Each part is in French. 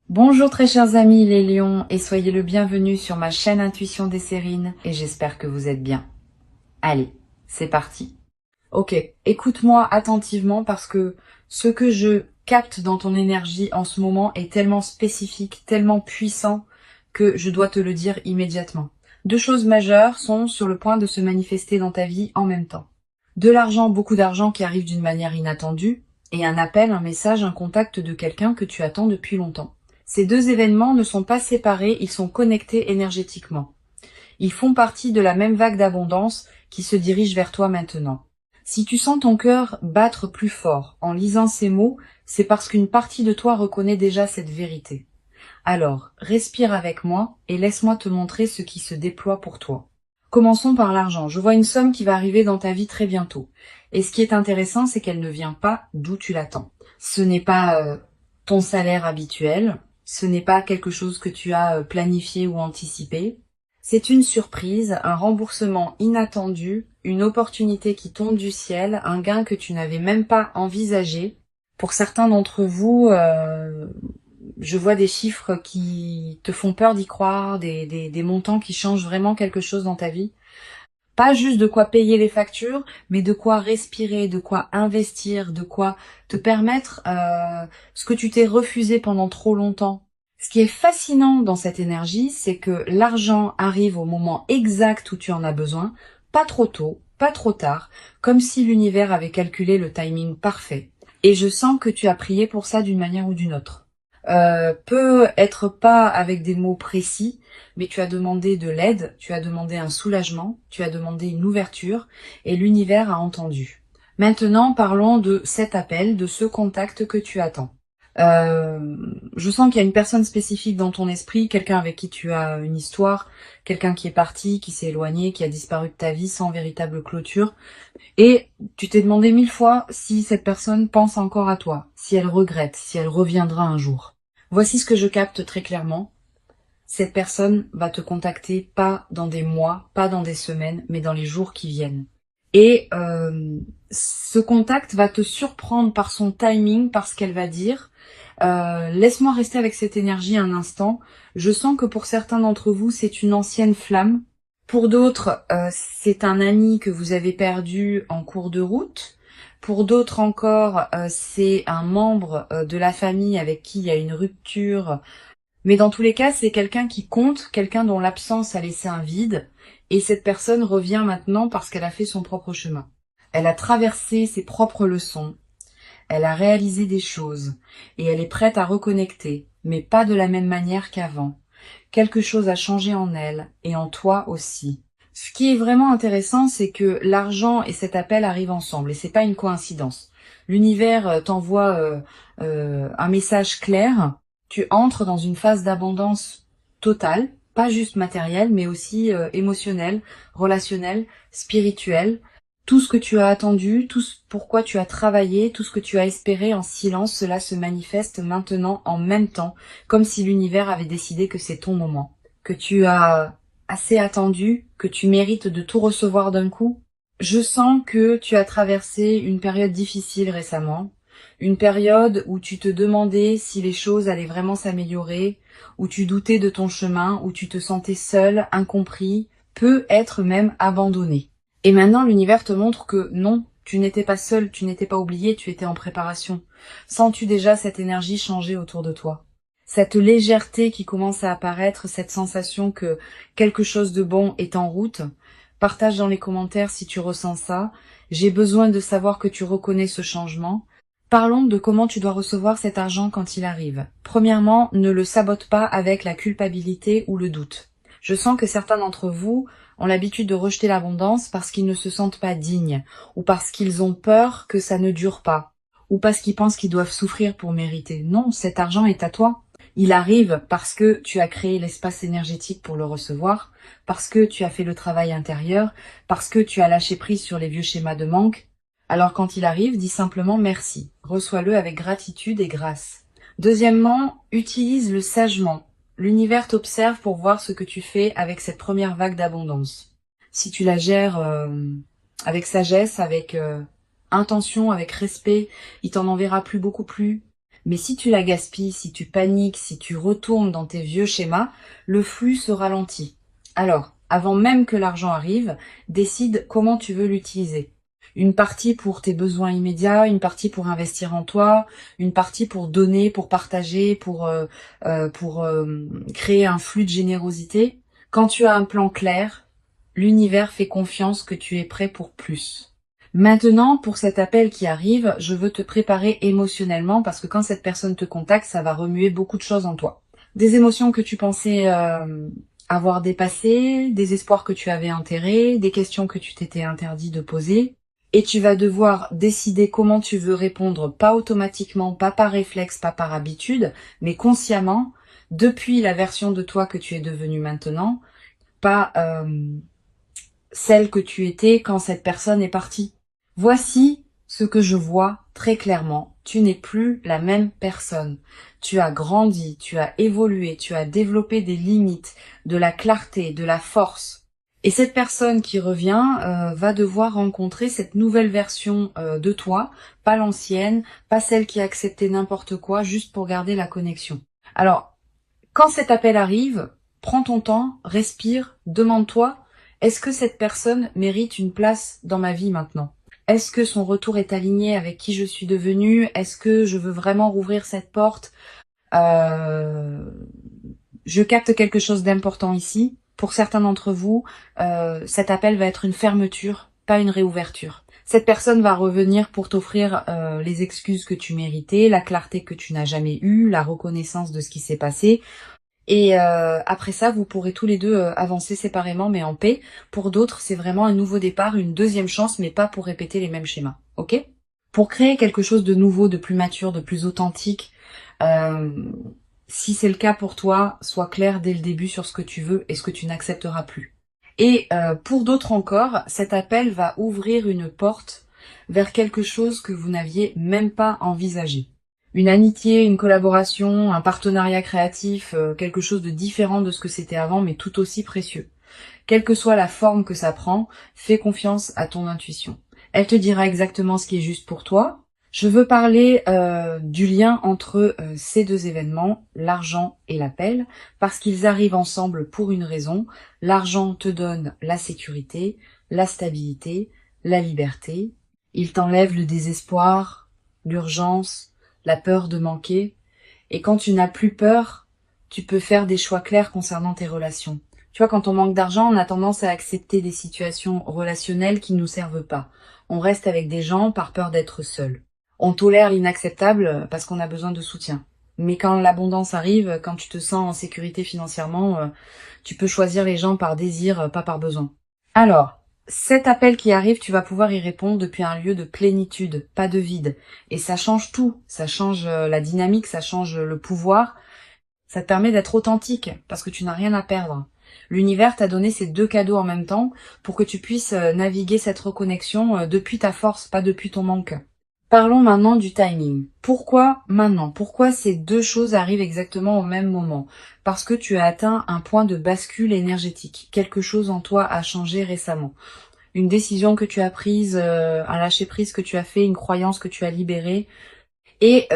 Bonjour très chers amis les lions et soyez le bienvenu sur ma chaîne Intuition des Sérines et j'espère que vous êtes bien. Allez, c'est parti. Ok, écoute-moi attentivement parce que ce que je capte dans ton énergie en ce moment est tellement spécifique, tellement puissant que je dois te le dire immédiatement. Deux choses majeures sont sur le point de se manifester dans ta vie en même temps. De l'argent, beaucoup d'argent qui arrive d'une manière inattendue et un appel, un message, un contact de quelqu'un que tu attends depuis longtemps. Ces deux événements ne sont pas séparés, ils sont connectés énergétiquement. Ils font partie de la même vague d'abondance qui se dirige vers toi maintenant. Si tu sens ton cœur battre plus fort en lisant ces mots, c'est parce qu'une partie de toi reconnaît déjà cette vérité. Alors, respire avec moi et laisse-moi te montrer ce qui se déploie pour toi. Commençons par l'argent. Je vois une somme qui va arriver dans ta vie très bientôt. Et ce qui est intéressant, c'est qu'elle ne vient pas d'où tu l'attends. Ce n'est pas ton salaire habituel, ce n'est pas quelque chose que tu as planifié ou anticipé. C'est une surprise, un remboursement inattendu, une opportunité qui tombe du ciel, un gain que tu n'avais même pas envisagé. Pour certains d'entre vous, je vois des chiffres qui te font peur d'y croire, des montants qui changent vraiment quelque chose dans ta vie. Pas juste de quoi payer les factures, mais de quoi respirer, de quoi investir, de quoi te permettre ce que tu t'es refusé pendant trop longtemps. Ce qui est fascinant dans cette énergie, c'est que l'argent arrive au moment exact où tu en as besoin, pas trop tôt, pas trop tard, comme si l'univers avait calculé le timing parfait. Et je sens que tu as prié pour ça d'une manière ou d'une autre. Peut être pas avec des mots précis, mais tu as demandé de l'aide, tu as demandé un soulagement, tu as demandé une ouverture, et l'univers a entendu. Maintenant, parlons de cet appel, de ce contact que tu attends. Je sens qu'il y a une personne spécifique dans ton esprit, quelqu'un avec qui tu as une histoire, quelqu'un qui est parti, qui s'est éloigné, qui a disparu de ta vie sans véritable clôture. Et tu t'es demandé 1000 fois si cette personne pense encore à toi, si elle regrette, si elle reviendra un jour. Voici ce que je capte très clairement. Cette personne va te contacter pas dans des mois, pas dans des semaines, mais dans les jours qui viennent. Et ce contact va te surprendre par son timing, par ce qu'elle va dire. Laisse-moi rester avec cette énergie un instant. Je sens que pour certains d'entre vous, c'est une ancienne flamme. Pour d'autres, c'est un ami que vous avez perdu en cours de route. Pour d'autres encore, c'est un membre de la famille avec qui il y a une rupture. Mais dans tous les cas, c'est quelqu'un qui compte, quelqu'un dont l'absence a laissé un vide. Et cette personne revient maintenant parce qu'elle a fait son propre chemin. Elle a traversé ses propres leçons. Elle a réalisé des choses. Et elle est prête à reconnecter, mais pas de la même manière qu'avant. Quelque chose a changé en elle, et en toi aussi. Ce qui est vraiment intéressant, c'est que l'argent et cet appel arrivent ensemble, et c'est pas une coïncidence. L'univers t'envoie un message clair, tu entres dans une phase d'abondance totale, pas juste matérielle, mais aussi émotionnelle, relationnelle, spirituelle. Tout ce que tu as attendu, tout ce pourquoi tu as travaillé, tout ce que tu as espéré en silence, cela se manifeste maintenant en même temps, comme si l'univers avait décidé que c'est ton moment, que tu as assez attendu, que tu mérites de tout recevoir d'un coup. Je sens que tu as traversé une période difficile récemment, une période où tu te demandais si les choses allaient vraiment s'améliorer, où tu doutais de ton chemin, où tu te sentais seul, incompris, peut-être même abandonné. Et maintenant, l'univers te montre que non, tu n'étais pas seul, tu n'étais pas oublié, tu étais en préparation. Sens-tu déjà cette énergie changer autour de toi? Cette légèreté qui commence à apparaître, cette sensation que quelque chose de bon est en route? Partage dans les commentaires si tu ressens ça. J'ai besoin de savoir que tu reconnais ce changement. Parlons de comment tu dois recevoir cet argent quand il arrive. Premièrement, ne le sabote pas avec la culpabilité ou le doute. Je sens que certains d'entre vous ont l'habitude de rejeter l'abondance parce qu'ils ne se sentent pas dignes, ou parce qu'ils ont peur que ça ne dure pas, ou parce qu'ils pensent qu'ils doivent souffrir pour mériter. Non, cet argent est à toi. Il arrive parce que tu as créé l'espace énergétique pour le recevoir, parce que tu as fait le travail intérieur, parce que tu as lâché prise sur les vieux schémas de manque. Alors quand il arrive, dis simplement merci. Reçois-le avec gratitude et grâce. Deuxièmement, utilise-le sagement. L'univers t'observe pour voir ce que tu fais avec cette première vague d'abondance. Si tu la gères avec sagesse, avec intention, avec respect, il t'en enverra plus, beaucoup plus. Mais si tu la gaspilles, si tu paniques, si tu retournes dans tes vieux schémas, le flux se ralentit. Alors, avant même que l'argent arrive, décide comment tu veux l'utiliser. Une partie pour tes besoins immédiats, une partie pour investir en toi, une partie pour donner, pour partager, pour créer un flux de générosité. Quand tu as un plan clair, l'univers fait confiance que tu es prêt pour plus. Maintenant, pour cet appel qui arrive, je veux te préparer émotionnellement parce que quand cette personne te contacte, ça va remuer beaucoup de choses en toi. Des émotions que tu pensais avoir dépassées, des espoirs que tu avais enterrés, des questions que tu t'étais interdit de poser. Et tu vas devoir décider comment tu veux répondre, pas automatiquement, pas par réflexe, pas par habitude, mais consciemment, depuis la version de toi que tu es devenue maintenant, pas celle que tu étais quand cette personne est partie. Voici ce que je vois très clairement. Tu n'es plus la même personne. Tu as grandi, tu as évolué, tu as développé des limites, de la clarté, de la force. Et cette personne qui revient va devoir rencontrer cette nouvelle version de toi, pas l'ancienne, pas celle qui a accepté n'importe quoi juste pour garder la connexion. Alors, quand cet appel arrive, prends ton temps, respire, demande-toi, est-ce que cette personne mérite une place dans ma vie maintenant? Est-ce que son retour est aligné avec qui je suis devenue? Est-ce que je veux vraiment rouvrir cette porte? Je capte quelque chose d'important ici. Pour certains d'entre vous, cet appel va être une fermeture, pas une réouverture. Cette personne va revenir pour t'offrir les excuses que tu méritais, la clarté que tu n'as jamais eue, la reconnaissance de ce qui s'est passé. Et après ça, vous pourrez tous les deux avancer séparément, mais en paix. Pour d'autres, c'est vraiment un nouveau départ, une deuxième chance, mais pas pour répéter les mêmes schémas. Ok? Pour créer quelque chose de nouveau, de plus mature, de plus authentique, si c'est le cas pour toi, sois clair dès le début sur ce que tu veux et ce que tu n'accepteras plus. Et pour d'autres encore, cet appel va ouvrir une porte vers quelque chose que vous n'aviez même pas envisagé. Une amitié, une collaboration, un partenariat créatif, quelque chose de différent de ce que c'était avant, mais tout aussi précieux. Quelle que soit la forme que ça prend, fais confiance à ton intuition. Elle te dira exactement ce qui est juste pour toi. Je veux parler du lien entre ces deux événements, l'argent et l'appel, parce qu'ils arrivent ensemble pour une raison. L'argent te donne la sécurité, la stabilité, la liberté. Il t'enlève le désespoir, l'urgence, la peur de manquer. Et quand tu n'as plus peur, tu peux faire des choix clairs concernant tes relations. Tu vois, quand on manque d'argent, on a tendance à accepter des situations relationnelles qui ne nous servent pas. On reste avec des gens par peur d'être seul. On tolère l'inacceptable parce qu'on a besoin de soutien. Mais quand l'abondance arrive, quand tu te sens en sécurité financièrement, tu peux choisir les gens par désir, pas par besoin. Alors, cet appel qui arrive, tu vas pouvoir y répondre depuis un lieu de plénitude, pas de vide. Et ça change tout. Ça change la dynamique, ça change le pouvoir. Ça te permet d'être authentique parce que tu n'as rien à perdre. L'univers t'a donné ces deux cadeaux en même temps pour que tu puisses naviguer cette reconnexion depuis ta force, pas depuis ton manque. Parlons maintenant du timing. Pourquoi maintenant? Pourquoi ces deux choses arrivent exactement au même moment? Parce que tu as atteint un point de bascule énergétique. Quelque chose en toi a changé récemment. Une décision que tu as prise, un lâcher-prise que tu as fait, une croyance que tu as libérée. Et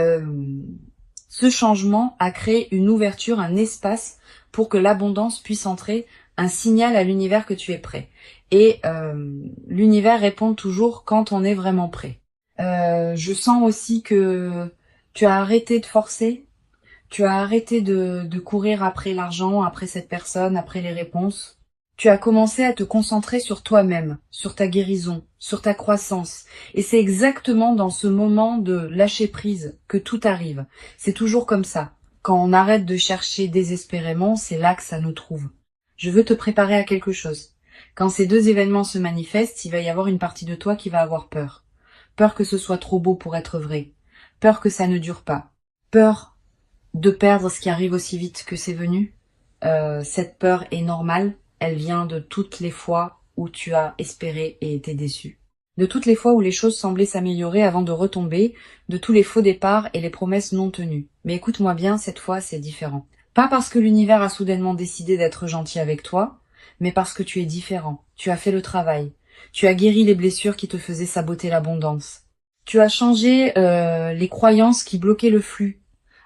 ce changement a créé une ouverture, un espace pour que l'abondance puisse entrer, un signal à l'univers que tu es prêt. Et l'univers répond toujours quand on est vraiment prêt. Je sens aussi que tu as arrêté de forcer, tu as arrêté de courir après l'argent, après cette personne, après les réponses. Tu as commencé à te concentrer sur toi-même, sur ta guérison, sur ta croissance. Et c'est exactement dans ce moment de lâcher prise que tout arrive. C'est toujours comme ça. Quand on arrête de chercher désespérément, c'est là que ça nous trouve. Je veux te préparer à quelque chose. Quand ces deux événements se manifestent, il va y avoir une partie de toi qui va avoir peur. Peur que ce soit trop beau pour être vrai. Peur que ça ne dure pas. Peur de perdre ce qui arrive aussi vite que c'est venu. Cette peur est normale. Elle vient de toutes les fois où tu as espéré et été déçu. De toutes les fois où les choses semblaient s'améliorer avant de retomber, de tous les faux départs et les promesses non tenues. Mais écoute-moi bien, cette fois c'est différent. Pas parce que l'univers a soudainement décidé d'être gentil avec toi, mais parce que tu es différent. Tu as fait le travail. Tu as guéri les blessures qui te faisaient saboter l'abondance. Tu as changé les croyances qui bloquaient le flux.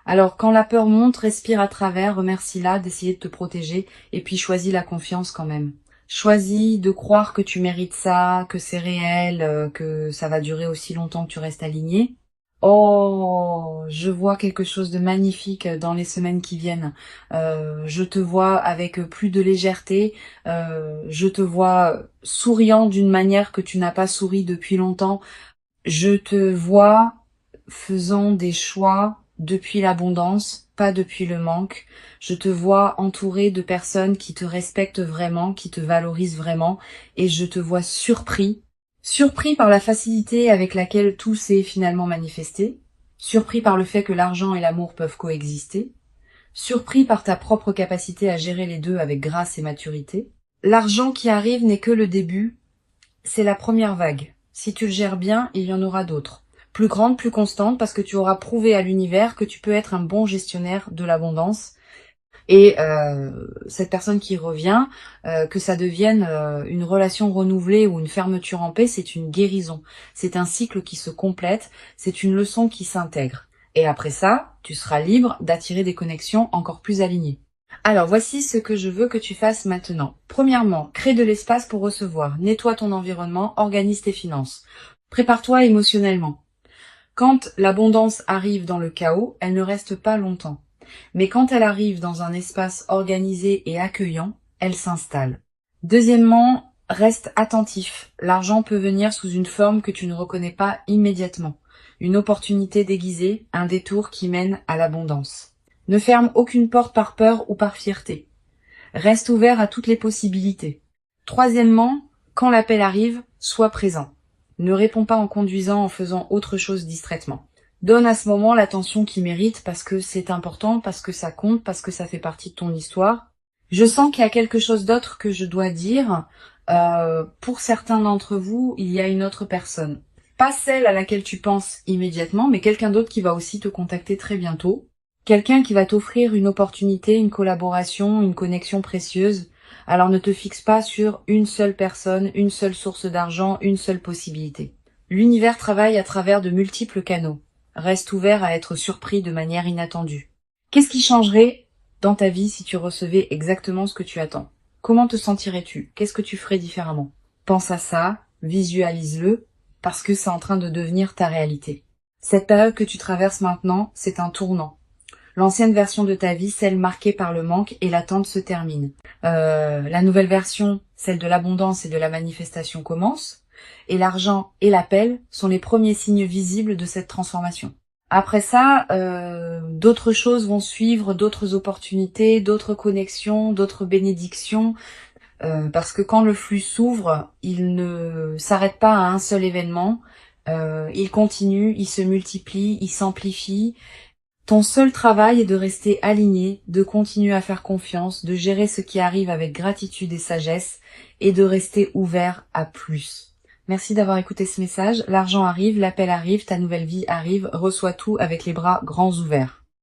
Alors, quand la peur monte, respire à travers, remercie-la d'essayer de te protéger, et puis choisis la confiance quand même. Choisis de croire que tu mérites ça, que c'est réel, que ça va durer aussi longtemps que tu restes aligné. Oh, je vois quelque chose de magnifique dans les semaines qui viennent. Je te vois avec plus de légèreté. Je te vois souriant d'une manière que tu n'as pas souri depuis longtemps. Je te vois faisant des choix depuis l'abondance, pas depuis le manque. Je te vois entouré de personnes qui te respectent vraiment, qui te valorisent vraiment, et je te vois surpris par la facilité avec laquelle tout s'est finalement manifesté, surpris par le fait que l'argent et l'amour peuvent coexister, surpris par ta propre capacité à gérer les deux avec grâce et maturité. L'argent qui arrive n'est que le début, c'est la première vague. Si tu le gères bien, il y en aura d'autres. Plus grandes, plus constantes, parce que tu auras prouvé à l'univers que tu peux être un bon gestionnaire de l'abondance. Et cette personne qui revient, que ça devienne une relation renouvelée ou une fermeture en paix, c'est une guérison. C'est un cycle qui se complète, c'est une leçon qui s'intègre. Et après ça, tu seras libre d'attirer des connexions encore plus alignées. Alors, voici ce que je veux que tu fasses maintenant. Premièrement, crée de l'espace pour recevoir. Nettoie ton environnement, organise tes finances. Prépare-toi émotionnellement. Quand l'abondance arrive dans le chaos, elle ne reste pas longtemps. Mais quand elle arrive dans un espace organisé et accueillant, elle s'installe. Deuxièmement, reste attentif. L'argent peut venir sous une forme que tu ne reconnais pas immédiatement. Une opportunité déguisée, un détour qui mène à l'abondance. Ne ferme aucune porte par peur ou par fierté. Reste ouvert à toutes les possibilités. Troisièmement, quand l'appel arrive, sois présent. Ne réponds pas en conduisant, en faisant autre chose distraitement. Donne à ce moment l'attention qu'il mérite parce que c'est important, parce que ça compte, parce que ça fait partie de ton histoire. Je sens qu'il y a quelque chose d'autre que je dois dire. Pour certains d'entre vous, il y a une autre personne. Pas celle à laquelle tu penses immédiatement, mais quelqu'un d'autre qui va aussi te contacter très bientôt. Quelqu'un qui va t'offrir une opportunité, une collaboration, une connexion précieuse. Alors ne te fixe pas sur une seule personne, une seule source d'argent, une seule possibilité. L'univers travaille à travers de multiples canaux. Reste ouvert à être surpris de manière inattendue. Qu'est-ce qui changerait dans ta vie si tu recevais exactement ce que tu attends? Comment te sentirais-tu? Qu'est-ce que tu ferais différemment? Pense à ça, visualise-le, parce que c'est en train de devenir ta réalité. Cette période que tu traverses maintenant, c'est un tournant. L'ancienne version de ta vie, celle marquée par le manque et l'attente, se termine. La nouvelle version, celle de l'abondance et de la manifestation, commence. Et l'argent et l'appel sont les premiers signes visibles de cette transformation. Après ça, d'autres choses vont suivre, d'autres opportunités, d'autres connexions, d'autres bénédictions. Parce que quand le flux s'ouvre, il ne s'arrête pas à un seul événement. Il continue, il se multiplie, il s'amplifie. Ton seul travail est de rester aligné, de continuer à faire confiance, de gérer ce qui arrive avec gratitude et sagesse, et de rester ouvert à plus. Merci d'avoir écouté ce message. L'argent arrive, l'appel arrive, ta nouvelle vie arrive. Reçois tout avec les bras grands ouverts.